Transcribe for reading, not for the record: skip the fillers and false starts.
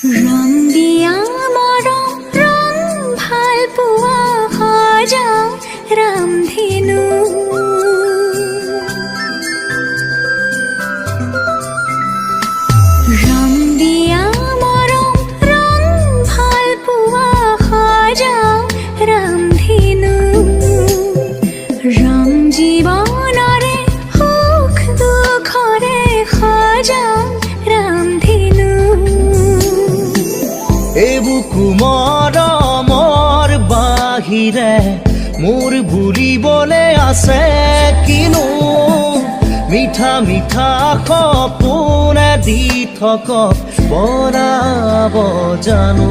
ৰং দিয়া মৰম ৰং ভাল পোৱা সজাও ৰামধেনু ৰং দিয়া মৰম ৰং ভাল পোৱা সজাও ৰামধেনু ৰং জীৱনৰে সুখ দুখৰে সজাও ৰামধেনু এইবোৰ কুমৰমৰ বাহিৰে মোৰ বুলিবলে আছে কিনো মিঠা মিঠা সপোনে দি থকক বৰাব জানো